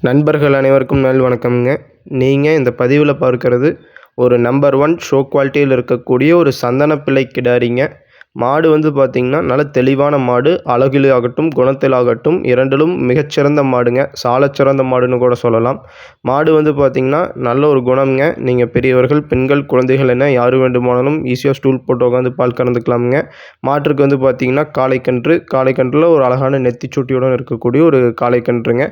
நண்பர்கள் அனைவருக்கும் வணக்கம்ங்க. நீங்கள் இந்த பதிவில் பார்க்கறது ஒரு நம்பர் 1 ஷோ குவாலிட்டியில் இருக்கக்கூடிய ஒரு சந்தன பிள்ளை கிடாரிங்க. மாடு வந்து பார்த்திங்கன்னா நல்ல தெளிவான மாடு. அழகில் ஆகட்டும் குணத்தில் ஆகட்டும் இரண்டிலும் மிகச்சிறந்த மாடுங்க. சாலச்சிறந்த மாடுன்னு கூட சொல்லலாம். மாடு வந்து பார்த்திங்கன்னா நல்ல ஒரு குணம்ங்க. நீங்கள் பெரியவர்கள் பெண்கள் குழந்தைகள் என யார் வேண்டுமானாலும் ஈஸியாக ஸ்டூல் போட்டு உட்காந்து பால் கறந்துக்கலாமுங்க. மாட்டிற்கு வந்து பார்த்திங்கன்னா காளைக்கன்றில் ஒரு அழகான நெத்திச்சுட்டியுடன் இருக்கக்கூடிய ஒரு காளைக்கன்றுங்க.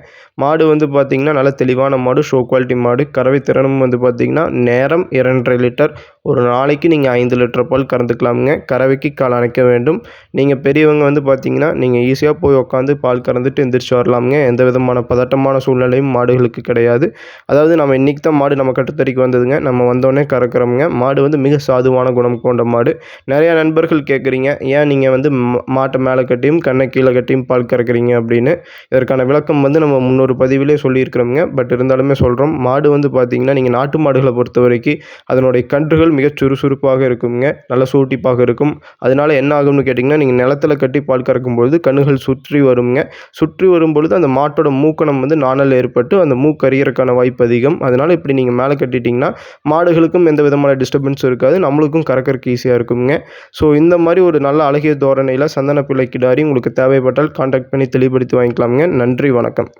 மாடு வந்து பார்த்திங்கன்னா நல்ல தெளிவான மாடு, ஷோ குவாலிட்டி மாடு. கறவை திறனும் வந்து பார்த்திங்கன்னா நேரம் 2.5 லிட்டர். ஒரு நாளைக்கு நீங்கள் 5 லிட்டர் பால் கறந்துக்கலாமுங்க. கறவைக்கு கால் அணைக்க வேண்டும். நீங்கள் பெரியவங்க வந்து பார்த்திங்கன்னா நீங்கள் ஈஸியாக போய் உட்காந்து பால் கறந்துட்டு எந்திரிச்சு வரலாமுங்க. எந்த விதமான பதட்டமான சூழ்நிலையும் மாடுகளுக்கு கிடையாது. அதாவது நம்ம இன்றைக்கி தான் மாடு நம்ம கட்டுத்தறிக்கு வந்ததுங்க. நம்ம வந்தோடனே கறக்கிறோமுங்க. மாடு வந்து மிக சாதுவான குணம் கொண்ட மாடு. நிறையா நண்பர்கள் கேட்குறீங்க, ஏன் நீங்கள் வந்து மாட்டை மேலே கட்டியும் கண்ணை கீழே கட்டியும் பால் கறக்கிறீங்க அப்படின்னு. இதற்கான விளக்கம் வந்து நம்ம முன்னொரு பதிவிலே சொல்லியிருக்கிறோமுங்க. பட் இருந்தாலுமே சொல்கிறோம். மாடு வந்து பார்த்திங்கன்னா நீங்கள் நாட்டு மாடுகளை பொறுத்த வரைக்கும் அதனுடைய கன்றுகள் மிகச் சுறுசுறுப்பாக இருக்குங்க. நல்ல சூட்டிப்பாக இருக்கும். அதனால என்ன ஆகும்னு கேட்டிங்கன்னா, நீங்கள் நிலத்தில் கட்டி பால் கறக்கும்பொழுது கன்றுகள் சுற்றி வருங்க. சுற்றி வரும்பொழுது அந்த மாட்டோட மூக்கணம் வந்து நாணல் ஏற்பட்டு அந்த மூக்கு அரியறக்கான வாய்ப்பு அதிகம். அதனால் இப்படி நீங்கள் மேலே கட்டிட்டிங்கன்னா மாடுகளுக்கும் எந்த விதமான டிஸ்டர்பன்ஸும் இருக்காது. நம்மளுக்கும் கறக்கறக்கு ஈஸியாக இருக்குங்க. ஸோ இந்த மாதிரி ஒரு நல்ல அழகிய தோரணையில் சந்தன பிள்ளை கிடாரி உங்களுக்கு தேவைப்பட்டால் கான்டாக்ட் பண்ணி தெளிவுபடுத்தி வாங்கிக்கலாமுங்க. நன்றி, வணக்கம்.